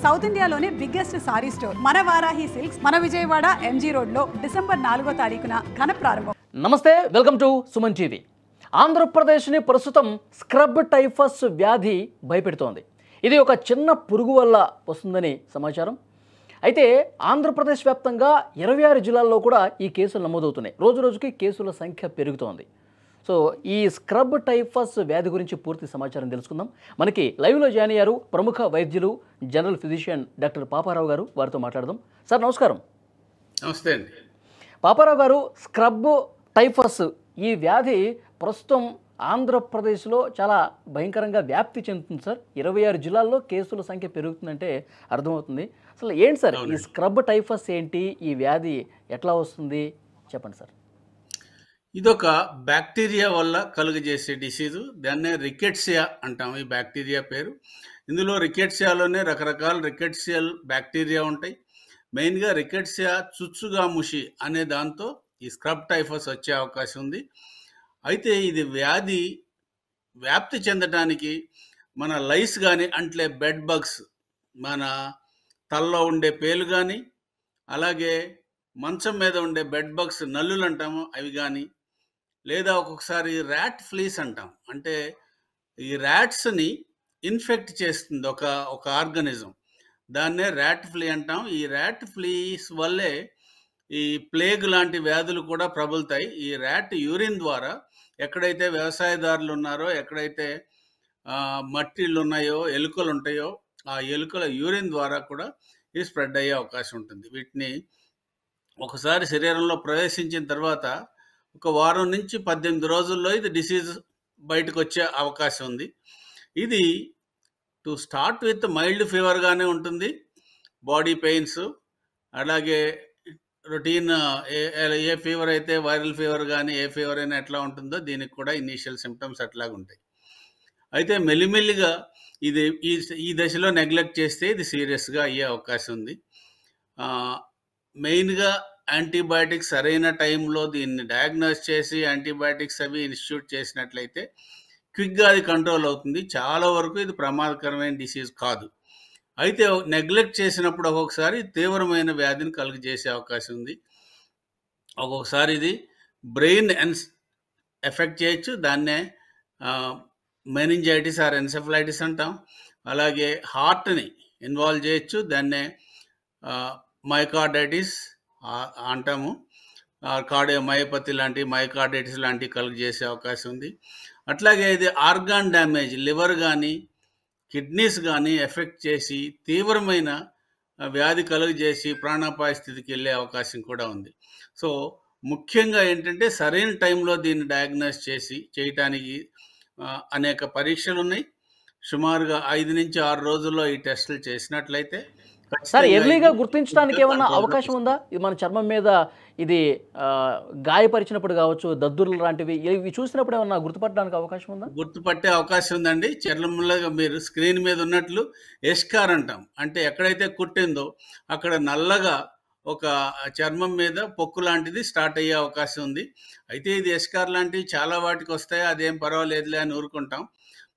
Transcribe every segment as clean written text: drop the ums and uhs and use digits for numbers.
South ఇండియాలోనే biggest sorry store మన Varahi silks మన విజయవాడ ఎంజీ రోడ్లో డిసెంబర్ 4వ తారీఖున ఘన ప్రారంభం. నమస్తే, వెల్కమ్ టు సుమన్ టీవీ. ఆంధ్రప్రదేశ్ని ప్రస్తుతం స్క్రబ్ టైఫస్ వ్యాధి భయపెడుతోంది. ఇది ఒక చిన్న పురుగు వల్ల వస్తుందని సమాచారం. అయితే ఆంధ్రప్రదేశ్ వ్యాప్తంగా 26 జిల్లాల్లో కూడా ఈ కేసులు నమోదవుతున్నాయి. రోజు రోజుకి కేసుల సంఖ్య పెరుగుతోంది. సో ఈ స్క్రబ్ టైఫస్ వ్యాధి గురించి పూర్తి సమాచారం తెలుసుకుందాం. మనకి లైవ్లో జాయిన్ అయ్యారు ప్రముఖ వైద్యులు, జనరల్ ఫిజిషియన్ డాక్టర్ పాపారావు గారు. వారితో మాట్లాడదాం. సార్ నమస్కారం. నమస్తే అండి. పాపారావు గారు, స్క్రబ్ టైఫస్ ఈ వ్యాధి ప్రస్తుతం ఆంధ్రప్రదేశ్లో చాలా భయంకరంగా వ్యాప్తి చెందుతుంది సార్. 26 జిల్లాల్లో కేసుల సంఖ్య పెరుగుతుందంటే అర్థమవుతుంది. అసలు ఏంటి సార్ ఈ స్క్రబ్ టైఫస్ ఏంటి, ఈ వ్యాధి ఎట్లా వస్తుంది చెప్పండి సార్. ఇదొక బ్యాక్టీరియా వల్ల కలుగజేసే డిసీజు. దాన్నే రికెట్సియా అంటాం. ఈ బ్యాక్టీరియా పేరు. ఇందులో రికెట్సియాలోనే రకరకాల రికెట్సియల్ బ్యాక్టీరియా ఉంటాయి. మెయిన్గా రికెట్సియా చుచ్చుగాముషి అనే దాంతో ఈ స్క్రబ్ టైఫస్ వచ్చే అవకాశం ఉంది. అయితే ఇది వ్యాప్తి చెందడానికి మన లైస్ కానీ, అంటే బెడ్ బగ్స్, మన తలలో ఉండే పేలు కానీ, అలాగే మంచం మీద ఉండే బెడ్ బగ్స్ నల్లులు అంటాము అవి కానీ, లేదా ఒక్కొక్కసారి ర్యాట్ ఫ్లీస్ అంటాం. అంటే ఈ ర్యాట్స్ని ఇన్ఫెక్ట్ చేస్తుంది ఒక ఆర్గనిజం. దాన్నే ర్యాట్ ఫ్లీ అంటాం. ఈ ర్యాట్ ఫ్లీస్ వల్లే ఈ ప్లేగ్ లాంటి వ్యాధులు కూడా ప్రబలుతాయి. ఈ ర్యాట్ యూరిన్ ద్వారా ఎక్కడైతే వ్యవసాయదారులు ఉన్నారో, ఎక్కడైతే మట్టిళ్ళు ఉన్నాయో, ఎలుకలు ఉంటాయో, ఆ ఎలుకల యూరిన్ ద్వారా కూడా ఇది స్ప్రెడ్ అయ్యే అవకాశం ఉంటుంది. వీటిని ఒకసారి శరీరంలో ప్రవేశించిన తర్వాత ఒక వారం నుంచి 18 రోజుల్లో ఇది డిసీజ్ బయటకు వచ్చే అవకాశం ఉంది. ఇది టు స్టార్ట్ విత్ మైల్డ్ ఫీవర్గానే ఉంటుంది. బాడీ పెయిన్స్, అలాగే రొటీన్ ఏ ఫీవర్ అయితే వైరల్ ఫీవర్ కానీ ఏ ఫీవర్ అయినా ఎట్లా ఉంటుందో దీనికి కూడా ఇనీషియల్ సిమ్టమ్స్ అట్లాగా ఉంటాయి. అయితే మెల్లిమెల్లిగా ఇది ఈ దశలో నెగ్లెక్ట్ చేస్తే ఇది సీరియస్గా అయ్యే అవకాశం ఉంది. మెయిన్గా యాంటీబయాటిక్స్ సరైన టైంలో దీన్ని డయాగ్నోస్ చేసి యాంటీబయాటిక్స్ అవి ఇన్స్టిట్యూట్ చేసినట్లయితే క్విక్గా అది కంట్రోల్ అవుతుంది. చాలా వరకు ఇది ప్రమాదకరమైన డిసీజ్ కాదు. అయితే నెగ్లెక్ట్ చేసినప్పుడు ఒక్కొక్కసారి తీవ్రమైన వ్యాధిని కలుగజేసే అవకాశం ఉంది. ఒక్కొక్కసారి ఇది బ్రెయిన్ ఎఫెక్ట్ చేయొచ్చు. దాన్నే మెనింజైటిస్ ఆర్ ఎన్సెఫలైటిస్ అంటాం. అలాగే హార్ట్ని ఇన్వాల్వ్ చేయొచ్చు. దాన్నే మైకార్డైటిస్ అంటాము. కార్డియోమయోపతి లాంటి, మైకార్డైటిస్ లాంటివి కలుగజేసే అవకాశం ఉంది. అట్లాగే ఇది ఆర్గాన్ డ్యామేజ్, లివర్ కానీ కిడ్నీస్ కానీ ఎఫెక్ట్ చేసి తీవ్రమైన వ్యాధి కలుగజేసి ప్రాణాపాయ స్థితికి వెళ్ళే అవకాశం కూడా ఉంది. సో ముఖ్యంగా ఏంటంటే సరైన టైంలో దీన్ని డయాగ్నోస్ చేయటానికి అనేక పరీక్షలు ఉన్నాయి. సుమారుగా 5 నుంచి 6 రోజుల్లో ఈ టెస్టులు చేసినట్లయితే సార్ ఎర్లీగా గుర్తించడానికి ఏమన్నా అవకాశం ఉందా? ఇది మన చర్మం మీద ఇది గాయపరిచినప్పుడు కావచ్చు, దద్దుర్లు లాంటివి ఇవి చూసినప్పుడు ఏమన్నా గుర్తుపట్టడానికి అవకాశం ఉందా? గుర్తుపట్టే అవకాశం ఉందండి. చర్మంలో మీరు స్క్రీన్ మీద ఉన్నట్లు ఎస్కార్ అంటాం. అంటే ఎక్కడైతే కుట్టిందో అక్కడ నల్లగా ఒక చర్మం మీద పొక్కు లాంటిది స్టార్ట్ అయ్యే అవకాశం ఉంది. అయితే ఇది ఎస్కార్ లాంటివి చాలా వాటికి వస్తాయి, అదేం పర్వాలేదులే అని ఊరుకుంటాం.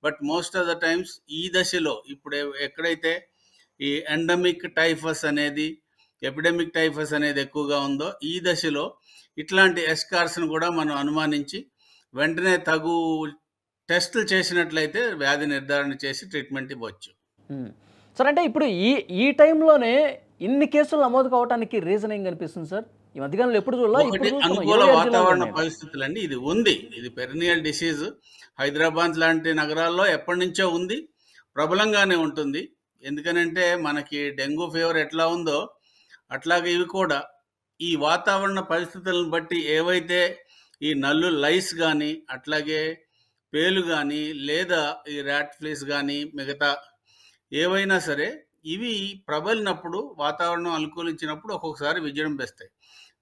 But most of the times ఈ దశలో ఇప్పుడు ఎక్కడైతే ఈ ఎండమిక్ టైఫస్ అనేది, ఎపిడమిక్ టైఫస్ అనేది ఎక్కువగా ఉందో ఈ దశలో ఇట్లాంటి ఎస్కార్స్ను కూడా మనం అనుమానించి వెంటనే తగు టెస్టులు చేసినట్లయితే వ్యాధి నిర్ధారణ చేసి ట్రీట్మెంట్ ఇవ్వచ్చు. సార్ అంటే ఇప్పుడు ఈ టైంలోనే ఇన్ని కేసులు నమోదు కావడానికి రీజన్ ఏం కనిపిస్తుంది సార్? ఈ మధ్యకాలంలో ఎప్పుడు అనుకూల వాతావరణ పరిస్థితులు అండి. ఇది పెరినియల్ డిసీజ్. హైదరాబాద్ లాంటి నగరాల్లో ఎప్పటి నుంచో ఉంది, ప్రబలంగానే ఉంటుంది. ఎందుకనంటే మనకి డెంగ్యూ ఫీవర్ ఎట్లా ఉందో అట్లాగే ఇవి కూడా ఈ వాతావరణ పరిస్థితులను బట్టి ఏవైతే ఈ లైస్ కానీ, అట్లాగే పేలు కానీ, లేదా ఈ ర్యాట్ ఫ్లీస్ కానీ, మిగతా ఏవైనా సరే ఇవి ప్రబలినప్పుడు, వాతావరణం అనుకూలించినప్పుడు ఒక్కొక్కసారి విజృంభిస్తాయి.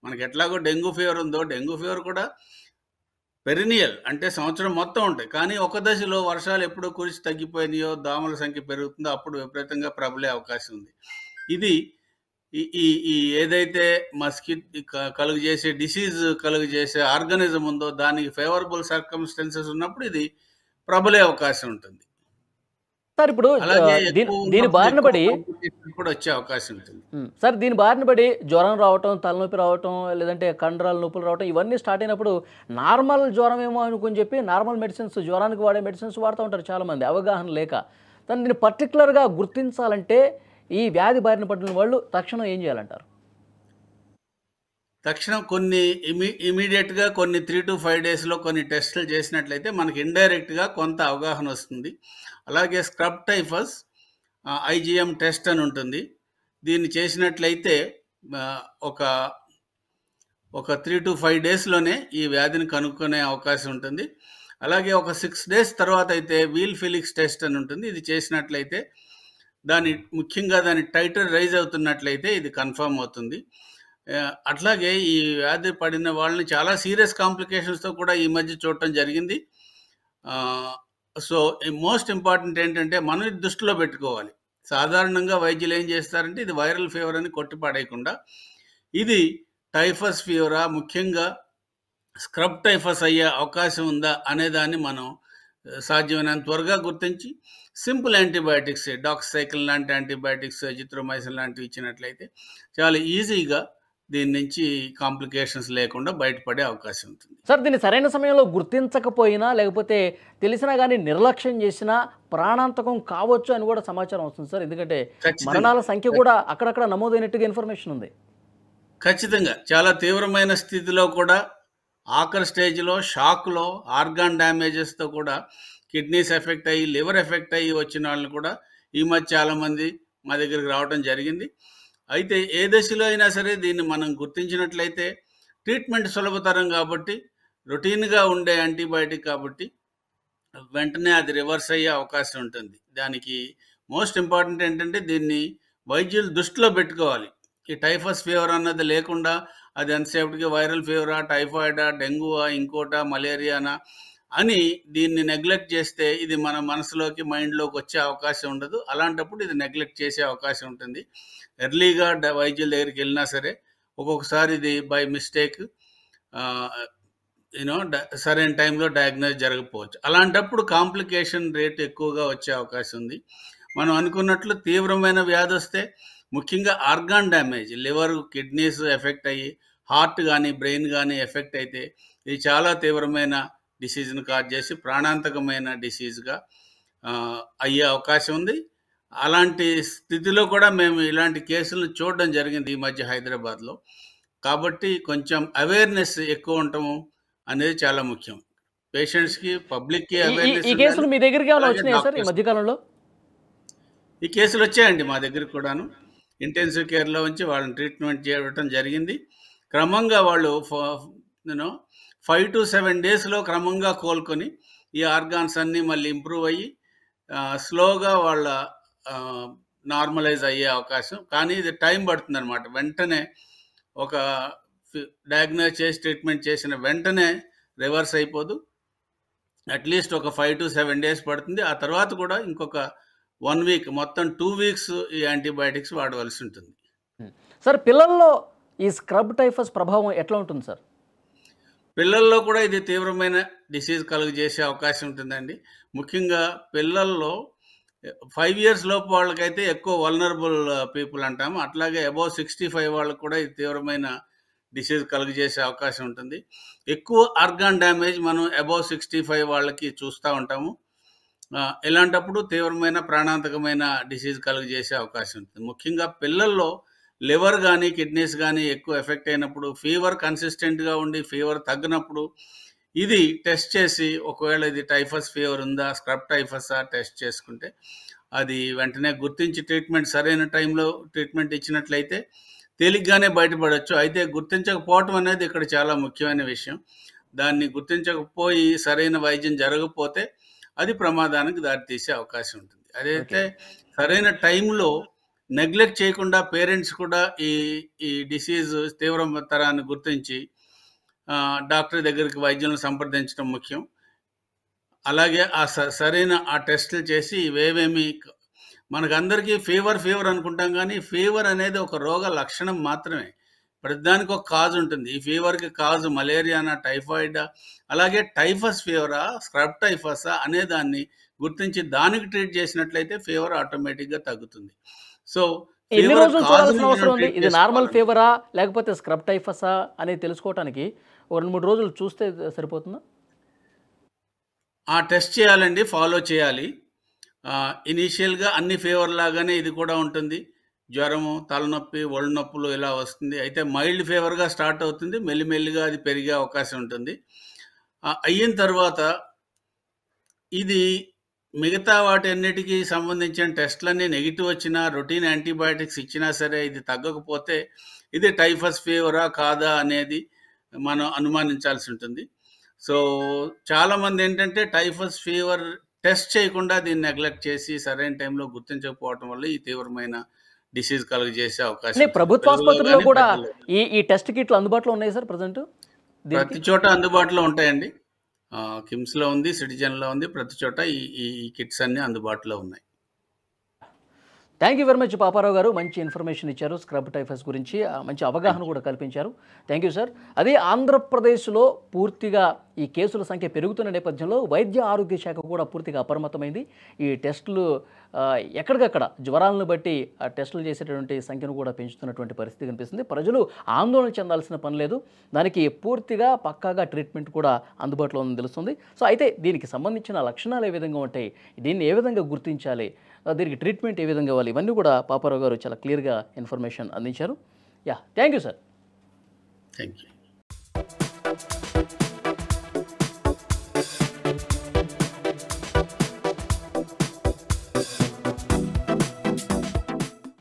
మనకి ఎట్లాగో డెంగ్యూ ఫీవర్ ఉందో డెంగ్యూ ఫీవర్ కూడా పెరినియల్ అంటే సంవత్సరం మొత్తం ఉంటాయి. కానీ ఒక దశలో వర్షాలు ఎప్పుడో కురిసి తగ్గిపోయినాయో, దోమల సంఖ్య పెరుగుతుందో అప్పుడు విపరీతంగా ప్రబలే అవకాశం ఉంది. ఇది ఈ ఏదైతే కలుగజేసే డిసీజ్ కలుగజేసే ఆర్గానిజం ఉందో దానికి ఫేవరబుల్ సర్కమ్స్టెన్సెస్ ఉన్నప్పుడు ఇది ప్రబలే అవకాశం ఉంటుంది. సార్ ఇప్పుడు అలాగే దీని ఎక్కువ దీని ఉన్నప్పుడు బారిన ఎక్కువ పడి కాంప్లికేషన్ కూడా వచ్చే అవకాశం ఉంటుంది. సార్ దీని బారిన పడి జ్వరం రావటం, తలనొప్పి రావటం, లేదంటే కండరాల నొప్పులు రావటం ఇవన్నీ స్టార్ట్ అయినప్పుడు నార్మల్ జ్వరం ఏమో అనుకుని చెప్పి నార్మల్ మెడిసిన్స్, జ్వరానికి వాడే మెడిసిన్స్ వాడుతూ ఉంటారు చాలామంది అవగాహన లేక. దీన్ని పర్టికులర్గా గుర్తించాలంటే ఈ వ్యాధి బారిన పడిన వాళ్ళు తక్షణం ఏం చేయాలంటారు? తక్షణం కొన్ని ఇమీడియట్‌గా కొన్ని 3-5 డేస్‌లో కొన్ని టెస్టులు చేసినట్లయితే మనకి ఇండైరెక్ట్‌గా కొంత అవగాహన వస్తుంది. అలాగే స్క్రబ్ టైఫస్ ఐజీఎం టెస్ట్ అని ఉంటుంది. దీన్ని చేసినట్లయితే ఆహ్, ఒక ఒక 3-5 డేస్‌లోనే ఈ వ్యాధిని కనుక్కునే అవకాశం ఉంటుంది. అలాగే ఒక 6 డేస్ తర్వాత అయితే వీల్ ఫిలిక్స్ టెస్ట్ అని ఉంటుంది. ఇది చేసినట్లయితే ముఖ్యంగా దాని టైటర్ రైజ్ అవుతున్నట్లయితే ఇది కన్ఫర్మ్ అవుతుంది. అట్లాగే ఈ వ్యాధి పడిన వాళ్ళని చాలా సీరియస్ కాంప్లికేషన్స్‌తో కూడా ఈ మధ్య చూడటం జరిగింది. సో, మోస్ట్ ఇంపార్టెంట్ ఏంటంటే మనం ఇది దృష్టిలో పెట్టుకోవాలి. సాధారణంగా వైద్యులు ఏం చేస్తారంటే ఇది వైరల్ ఫీవర్ అని కొట్టిపాడేయకుండా ఇది టైఫస్ ఫీవరా, ముఖ్యంగా స్క్రబ్ టైఫస్ అయ్యే అవకాశం ఉందా అనేదాన్ని మనం సాధ్యమైనంత త్వరగా గుర్తించి సింపుల్ యాంటీబయాటిక్స్, డాక్సైక్లిన్ లాంటి యాంటీబయాటిక్స్, అజిత్రోమైసిన్ లాంటివి ఇచ్చినట్లయితే చాలా ఈజీగా దీని నుంచి కాంప్లికేషన్స్ లేకుండా బయటపడే అవకాశం ఉంటుంది. సార్ దీన్ని సరైన సమయంలో గుర్తించకపోయినా, లేకపోతే తెలిసినా కానీ నిర్లక్ష్యం చేసినా ప్రాణాంతకం కావచ్చు అని కూడా సమాచారం వస్తుంది సార్. ఎందుకంటే ఖచ్చితంగా. మరణాల సంఖ్య కూడా అక్కడక్కడ నమోదైనట్టుగా ఇన్ఫర్మేషన్ ఉంది. ఖచ్చితంగా. చాలా తీవ్రమైన స్థితిలో కూడా ఆఖరి స్టేజ్‌లో షాక్‌లో ఆర్గాన్ డ్యామేజెస్‌తో కూడా కిడ్నీస్ ఎఫెక్ట్ అయ్యి, లివర్ ఎఫెక్ట్ అయ్యి వచ్చిన వాళ్ళని కూడా ఈ మధ్య చాలామంది మా దగ్గరికి రావడం జరిగింది. అయితే ఏ దశలో అయినా సరే దీన్ని మనం గుర్తించినట్లయితే ట్రీట్మెంట్ సులభతరం కాబట్టి, రొటీన్‌గా ఉండే యాంటీబయాటిక్ కాబట్టి వెంటనే అది రివర్స్ అయ్యే అవకాశం ఉంటుంది. దానికి మోస్ట్ ఇంపార్టెంట్ ఏంటంటే దీన్ని వైద్యులు దృష్టిలో పెట్టుకోవాలి. ఈ టైఫస్ ఫీవర్ అన్నది లేకుండా అది ఎంతసేపటికి వైరల్ ఫీవరా, టైఫాయిడా, డెంగ్యూవా, ఇంకోటా, మలేరియానా అని దీన్ని నెగ్లెక్ట్ చేస్తే ఇది మన మనసులోకి, మైండ్‌లోకి వచ్చే అవకాశం ఉండదు. అలాంటప్పుడు ఇది నెగ్లెక్ట్ చేసే అవకాశం ఉంటుంది. ఎర్లీగా వైద్యుల దగ్గరికి వెళ్ళినా సరే ఒక్కొక్కసారి ఇది బై మిస్టేక్ సరైన టైంలో డయాగ్నోస్ జరగకపోవచ్చు. అలాంటప్పుడు కాంప్లికేషన్ రేట్ ఎక్కువగా వచ్చే అవకాశం ఉంది. మనం అనుకున్నట్లు తీవ్రమైన వ్యాధి వస్తే ముఖ్యంగా organ damage, liver, kidneys effect అయ్యి, హార్ట్ కానీ, బ్రెయిన్ కానీ ఎఫెక్ట్ అయితే ఇది చాలా తీవ్రమైన డిసీజ్‌ని కాజ్ చేసి ప్రాణాంతకమైన డిసీజ్‌గా అయ్యే అవకాశం ఉంది. అలాంటి స్థితిలో కూడా మేము ఇలాంటి కేసులను చూడడం జరిగింది ఈ మధ్య హైదరాబాద్‌లో. కాబట్టి కొంచెం అవేర్‌నెస్ ఎక్కువ ఉండటము అనేది చాలా ముఖ్యం. పేషెంట్స్‌కి, పబ్లిక్‌కి ఈ అవేర్‌నెస్ ఈ కేసులు ఉండాలి. మీ దగ్గరికి ఏమైనా అలాగే వచ్చినాయా సార్ ఈ డాక్టర్స్ మధ్యకాలంలో? ఈ కేసులు వచ్చాయండి మా దగ్గరికి కూడాను. ఇంటెన్సివ్ కేర్‌లో ఉంచి వాళ్ళని ట్రీట్మెంట్ చేయడం జరిగింది. క్రమంగా వాళ్ళు 5-7 డేస్‌లో క్రమంగా కోలుకొని ఈ ఆర్గాన్స్ అన్నీ మళ్ళీ ఇంప్రూవ్ అయ్యి స్లోగా వాళ్ళ నార్మలైజ్ అయ్యే అవకాశం. కానీ ఇది టైం పడుతుందనమాట. వెంటనే ఒక డయాగ్నోస్ చేసి ట్రీట్మెంట్ చేసిన వెంటనే రివర్స్ అయిపోదు. అట్లీస్ట్ ఒక 5-7 డేస్ పడుతుంది. ఆ తర్వాత కూడా ఇంకొక 1 వీక్, మొత్తం 2 వీక్స్ ఈ యాంటీబయాటిక్స్ వాడవలసి ఉంటుంది. సార్ పిల్లల్లో ఈ స్క్రబ్ టైఫస్ ప్రభావం ఎట్లా ఉంటుంది సార్? పిల్లల్లో కూడా ఇది తీవ్రమైన డిసీజ్ కలుగజేసే అవకాశం ఉంటుందండి. ముఖ్యంగా పిల్లల్లో 5 ఇయర్స్ లోపు వాళ్ళకైతే ఎక్కువ వల్నరబుల్ పీపుల్ అంటాము. అట్లాగే అబోవ్ 65 వాళ్ళకి కూడా ఇది తీవ్రమైన డిసీజ్ కలుగజేసే అవకాశం ఉంటుంది. ఎక్కువ ఆర్గాన్ డ్యామేజ్ మనం అబోవ్ 65 వాళ్ళకి చూస్తూ ఉంటాము. ఇలాంటప్పుడు తీవ్రమైన ప్రాణాంతకమైన డిసీజ్ కలుగజేసే అవకాశం ఉంటుంది. ముఖ్యంగా పిల్లల్లో లివర్ కానీ, కిడ్నీస్ కానీ ఎక్కువ ఎఫెక్ట్ అయినప్పుడు, ఫీవర్ కన్సిస్టెంట్‌గా ఉండి ఫీవర్ తగ్గినప్పుడు ఇది టెస్ట్ చేసి ఒకవేళ ఇది టైఫస్ ఫీవర్ ఉందా, స్క్రబ్ టైఫసా టెస్ట్ చేసుకుంటే అది వెంటనే గుర్తించి సరైన టైంలో ట్రీట్మెంట్ ఇచ్చినట్లయితే తేలిగ్గానే బయటపడొచ్చు. అయితే గుర్తించకపోవటం అనేది ఇక్కడ చాలా ముఖ్యమైన విషయం. దాన్ని గుర్తించకపోయి సరైన వైద్యం జరగకపోతే అది ప్రమాదానికి దారితీసే అవకాశం ఉంటుంది. అదైతే సరైన టైంలో నెగ్లెక్ట్ చేయకుండా పేరెంట్స్ కూడా ఈ డిసీజ్ తీవ్రతరాన్ని గుర్తించి డాక్టర్ దగ్గరికి వైద్యులను సంప్రదించడం ముఖ్యం. అలాగే సరైన టెస్టులు చేసి ఇవేమేమి మనకందరికీ ఫీవర్ అనుకుంటాం కానీ ఫీవర్ అనేది ఒక రోగ లక్షణం మాత్రమే. ప్రతిదానికి ఒక కాజ్ ఉంటుంది. ఈ ఫీవర్‌కి కాజ్ మలేరియానా, టైఫాయిడా, అలాగే టైఫస్ ఫీవరా, స్క్రబ్ టైఫసా అనేదాన్ని గుర్తించి దానికి ట్రీట్ చేసినట్లయితే ఫీవర్ ఆటోమేటిక్గా తగ్గుతుంది. సో ఎన్ని ఫీవర్ రోజులు చూడాల్సిన అవసరం కాజుని ఉంది? ట్రీట్ ఇది నార్మల్ చేసుకోవాలంటే ఫీవరా లేకపోతే స్క్రబ్ టైఫసా అనేది తెలుసుకోవడానికి ఒక 2-3 రోజులు చూస్తే సరిపోతుందా? టెస్ట్ చేయాలండి, ఫాలో చేయాలి. ఇనీషియల్గా అన్ని ఫీవర్ లాగానే ఇది కూడా ఉంటుంది. జ్వరము, తలనొప్పి, ఒళ్ళు నొప్పులు ఇలా వస్తుంది. అయితే మైల్డ్ ఫీవర్గా స్టార్ట్ అవుతుంది, మెల్లిమెల్లిగా అది పెరిగే అవకాశం ఉంటుంది. అయిన తర్వాత ఇది మిగతా వాటి అన్నిటికీ సంబంధించిన టెస్ట్లన్నీ నెగిటివ్ వచ్చినా, రొటీన్ యాంటీబయాటిక్స్ ఇచ్చినా సరే ఇది తగ్గకపోతే ఇది టైఫస్ ఫీవరా కాదా అనేది మనం అనుమానించాల్సి ఉంటుంది. సో చాలామంది ఏంటంటే టైఫస్ ఫీవర్ టెస్ట్ చేయకుండా దీన్ని నెగ్లెక్ట్ చేసి సరైన టైంలో గుర్తించకపోవటం వల్ల ఈ తీవ్రమైన డిసీజ్ కలుగజేసే అవకాశం అంటే ఉంటుంది. ప్రభుత్వ పిల్లల్లో ఆసుపత్రుల్లో కానీ కూడా పెద్దల్లో కానీ. ఈ టెస్ట్ కిట్లు అందుబాటులో ఉన్నాయి సార్ ప్రజెంట్ దీనికి? ప్రతి చోట అందుబాటులో ఉంటాయండి. కిమ్స్లో ఉంది, సిటిజన్లో ఉంది, ప్రతి చోట ఈ ఈ కిట్స్ అన్నీ అందుబాటులో ఉన్నాయి. Thank you very much Paparao గారు. మంచి ఇన్ఫర్మేషన్ ఇచ్చారు స్క్రబ్ టైఫస్ గురించి, మంచి అవగాహన కూడా కల్పించారు. Thank you sir. అదే ఆంధ్రప్రదేశ్లో పూర్తిగా ఈ కేసుల సంఖ్య పెరుగుతున్న నేపథ్యంలో వైద్య ఆరోగ్య శాఖ కూడా పూర్తిగా అప్రమత్తమైంది. ఈ టెస్టులు ఎక్కడికక్కడ జ్వరాలను బట్టి ఆ టెస్టులు చేసేటటువంటి సంఖ్యను కూడా పెంచుతున్నటువంటి పరిస్థితి కనిపిస్తుంది. ప్రజలు ఆందోళన చెందాల్సిన పని లేదు, దానికి పూర్తిగా పక్కాగా ట్రీట్మెంట్ కూడా అందుబాటులో ఉందని తెలుస్తుంది. సో అయితే దీనికి సంబంధించిన లక్షణాలు ఏ విధంగా ఉంటాయి, దీన్ని ఏ విధంగా గుర్తించాలి, దీనికి ట్రీట్మెంట్ ఏ విధంగా ఇవ్వాలి, ఇవన్నీ కూడా పాపారావు గారు చాలా క్లియర్గా ఇన్ఫర్మేషన్ అందించారు. Thank you sir. Thank you.